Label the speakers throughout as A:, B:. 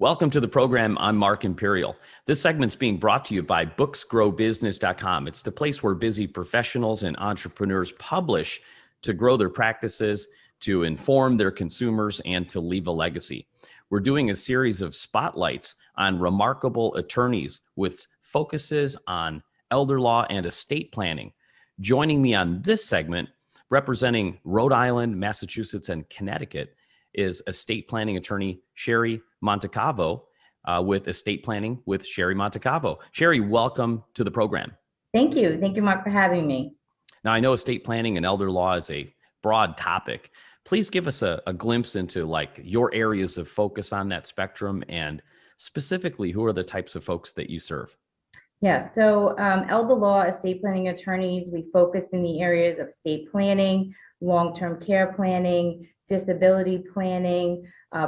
A: Welcome to the program. I'm Mark Imperial. This segment's being brought to you by booksgrowbusiness.com. It's the place where busy professionals and entrepreneurs publish to grow their practices, to inform their consumers, and to leave a legacy. We're doing a series of spotlights on remarkable attorneys with focuses on elder law and estate planning. Joining me on this segment, representing Rhode Island, Massachusetts, and Connecticut, is estate planning attorney Sheri Montecalvo with Estate Planning with Sheri Montecalvo. Sheri, welcome to the program.
B: Thank you. Thank you, Mark, for having me.
A: Now, I know estate planning and elder law is a broad topic. Please give us a glimpse into like your areas of focus on that spectrum, and specifically, who are the types of folks that you serve?
B: Yeah, so elder law, estate planning attorneys, we focus in the areas of estate planning, long-term care planning, disability planning,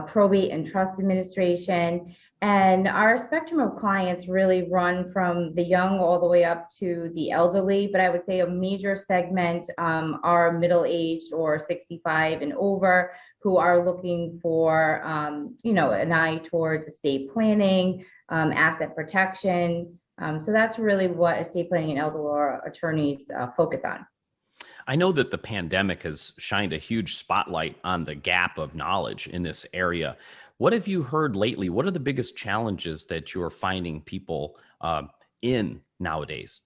B: probate and trust administration. And our spectrum of clients really run from the young all the way up to the elderly, but I would say a major segment are middle-aged or 65 and over who are looking for, an eye towards estate planning, asset protection. So that's really what estate planning and elder law attorneys focus on.
A: I know that the pandemic has shined a huge spotlight on the gap of knowledge in this area. What have you heard lately? What are the biggest challenges that you're finding people in nowadays?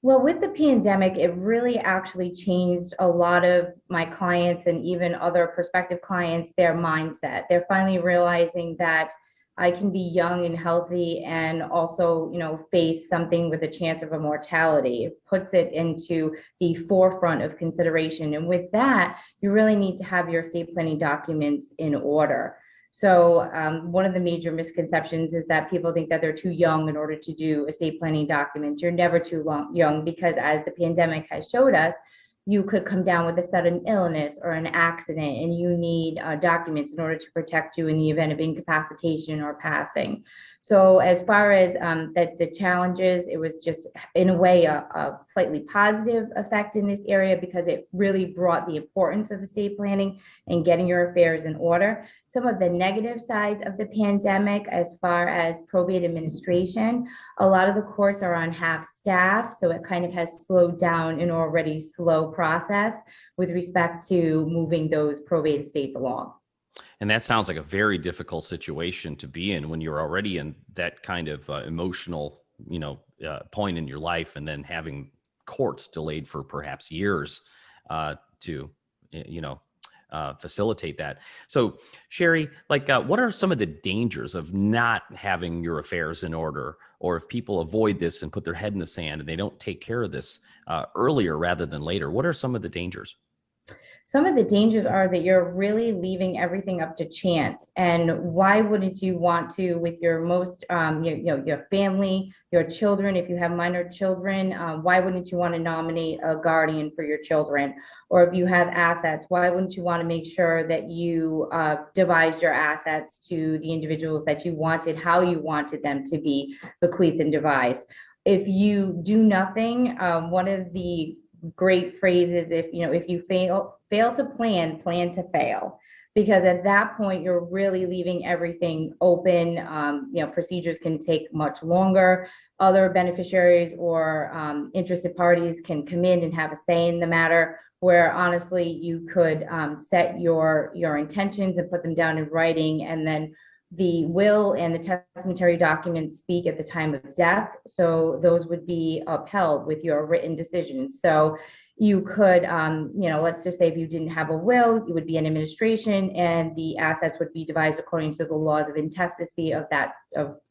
B: Well, with the pandemic, it really actually changed a lot of my clients and even other prospective clients, their mindset. They're finally realizing that I can be young and healthy and also, face something with a chance of a mortality. It puts it into the forefront of consideration. And with that, you really need to have your estate planning documents in order. So one of the major misconceptions is that people think that they're too young in order to do estate planning documents. You're never too young, because as the pandemic has showed us, you could come down with a sudden illness or an accident, and you need documents in order to protect you in the event of incapacitation or passing. So as far as the challenges, it was just in a way a slightly positive effect in this area, because it really brought the importance of estate planning and getting your affairs in order. Some of the negative sides of the pandemic, as far as probate administration, a lot of the courts are on half staff, so it kind of has slowed down an already slow process with respect to moving those probate estates along.
A: And that sounds like a very difficult situation to be in when you're already in that kind of emotional, point in your life, and then having courts delayed for perhaps years to facilitate that. So, Sheri, what are some of the dangers of not having your affairs in order, or if people avoid this and put their head in the sand and they don't take care of this earlier rather than later? What are some of the dangers?
B: Some of the dangers are that you're really leaving everything up to chance. And why wouldn't you want to, with your most, your family, your children, if you have minor children, why wouldn't you want to nominate a guardian for your children? Or if you have assets, why wouldn't you want to make sure that you devised your assets to the individuals that you wanted, how you wanted them to be bequeathed and devised? If you do nothing, one of the great phrases, if you fail to plan to fail, because at that point you're really leaving everything open. Procedures can take much longer. Other beneficiaries or interested parties can come in and have a say in the matter, where honestly you could set your intentions and put them down in writing, and then the will and the testamentary documents speak at the time of death. So those would be upheld with your written decision. So you could, let's just say if you didn't have a will, you would be in administration, and the assets would be devised according to the laws of intestacy of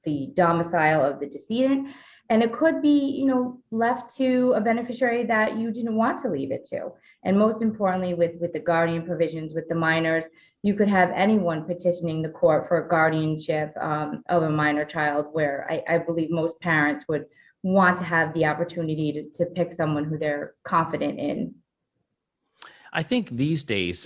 B: the domicile of the decedent. And it could be, left to a beneficiary that you didn't want to leave it to. And most importantly, with the guardian provisions, with the minors, you could have anyone petitioning the court for a guardianship of a minor child, where I believe most parents would want to have the opportunity to pick someone who they're confident in.
A: I think these days,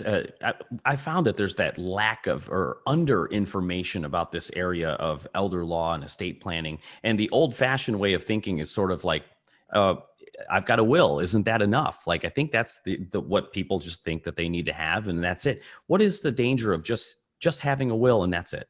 A: I found that there's that lack of or under information about this area of elder law and estate planning. And the old fashioned way of thinking is sort of like, I've got a will. Isn't that enough? Like, I think that's the what people just think that they need to have, and that's it. What is the danger of just having a will and that's it?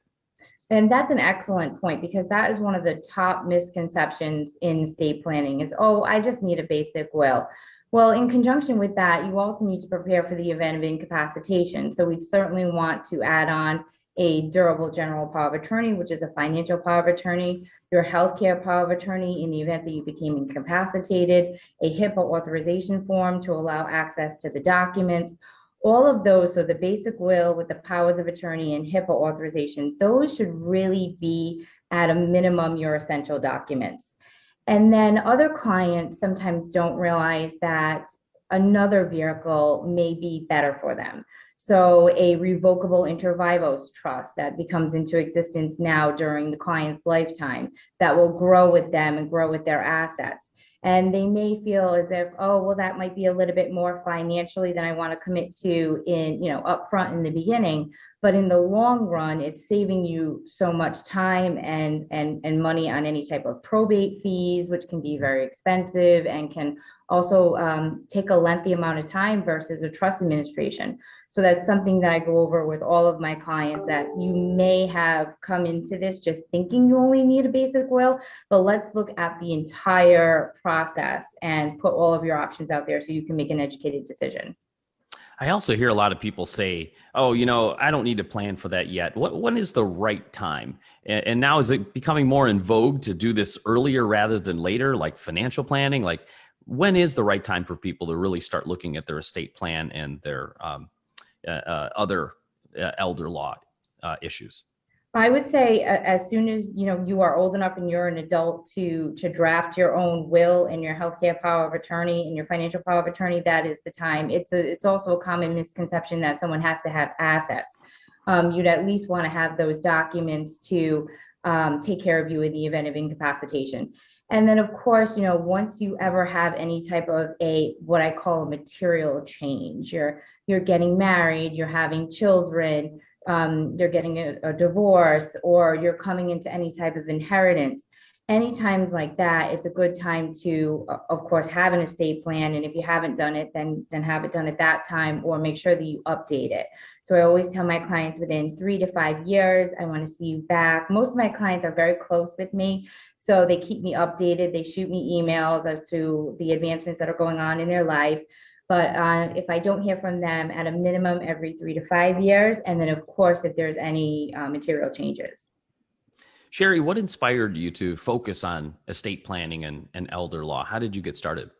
B: And that's an excellent point because that is one of the top misconceptions in estate planning is, oh, I just need a basic will. Well, in conjunction with that, you also need to prepare for the event of incapacitation. So we'd certainly want to add on a durable general power of attorney, which is a financial power of attorney, your healthcare power of attorney in the event that you became incapacitated, a HIPAA authorization form to allow access to the documents, all of those, so the basic will with the powers of attorney and HIPAA authorization, those should really be at a minimum your essential documents. And then other clients sometimes don't realize that another vehicle may be better for them. So a revocable inter vivos trust that becomes into existence now during the client's lifetime that will grow with them and grow with their assets. And they may feel as if, oh, well, that might be a little bit more financially than I want to commit to in, upfront in the beginning. But in the long run, it's saving you so much time and money on any type of probate fees, which can be very expensive and can also take a lengthy amount of time versus a trust administration. So that's something that I go over with all of my clients, that you may have come into this just thinking you only need a basic will, but let's look at the entire process and put all of your options out there so you can make an educated decision.
A: I also hear a lot of people say, oh, I don't need to plan for that yet. When is the right time? And now is it becoming more in vogue to do this earlier rather than later, like financial planning? Like, when is the right time for people to really start looking at their estate plan and their other elder law issues?
B: I would say as soon as you are old enough and you're an adult to draft your own will and your healthcare power of attorney and your financial power of attorney, that is the time. It's also a common misconception that someone has to have assets. You'd at least want to have those documents to take care of you in the event of incapacitation. And then, of course, once you ever have any type of what I call a material change, you're getting married, you're having children, you're getting a divorce, or you're coming into any type of inheritance. Any times like that, it's a good time to, of course, have an estate plan. And if you haven't done it, then have it done at that time, or make sure that you update it. So I always tell my clients within 3 to 5 years, I want to see you back. Most of my clients are very close with me, so they keep me updated. They shoot me emails as to the advancements that are going on in their lives. But if I don't hear from them, at a minimum every 3 to 5 years, and then of course, if there's any material changes.
A: Sheri, what inspired you to focus on estate planning and elder law? How did you get started?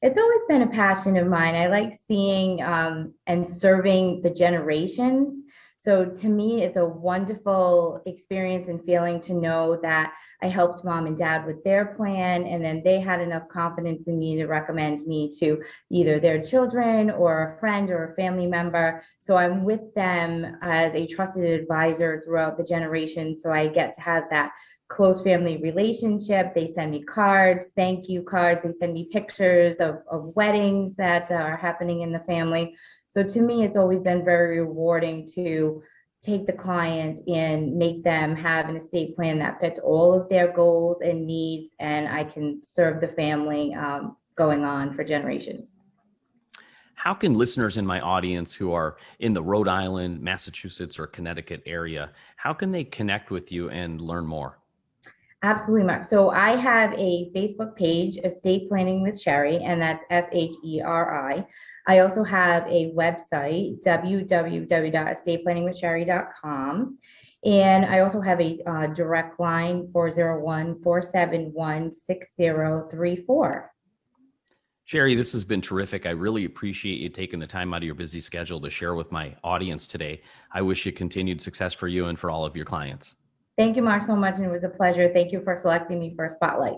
B: It's always been a passion of mine. I like seeing and serving the generations. So to me, it's a wonderful experience and feeling to know that I helped mom and dad with their plan, and then they had enough confidence in me to recommend me to either their children or a friend or a family member. So I'm with them as a trusted advisor throughout the generations. So I get to have that close family relationship. They send me cards, thank you cards. They send me pictures of weddings that are happening in the family. So to me, it's always been very rewarding to take the client and make them have an estate plan that fits all of their goals and needs, and I can serve the family going on for generations.
A: How can listeners in my audience who are in the Rhode Island, Massachusetts, or Connecticut area, how can they connect with you and learn more?
B: Absolutely, Mark. So I have a Facebook page, Estate Planning with Sheri, and that's SHERI. I also have a website, www.estateplanningwithsheri.com. And I also have a direct line, 401-471-6034.
A: Sheri, this has been terrific. I really appreciate you taking the time out of your busy schedule to share with my audience today. I wish you continued success for you and for all of your clients.
B: Thank you, Mark, so much, and it was a pleasure. Thank you for selecting me for a spotlight.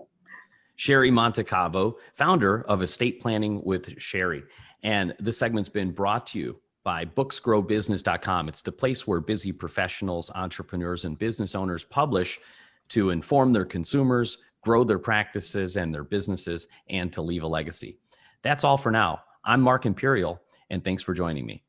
A: Sheri Montecalvo, founder of Estate Planning with Sheri. And this segment's been brought to you by booksgrowbusiness.com. It's the place where busy professionals, entrepreneurs, and business owners publish to inform their consumers, grow their practices and their businesses, and to leave a legacy. That's all for now. I'm Mark Imperial, and thanks for joining me.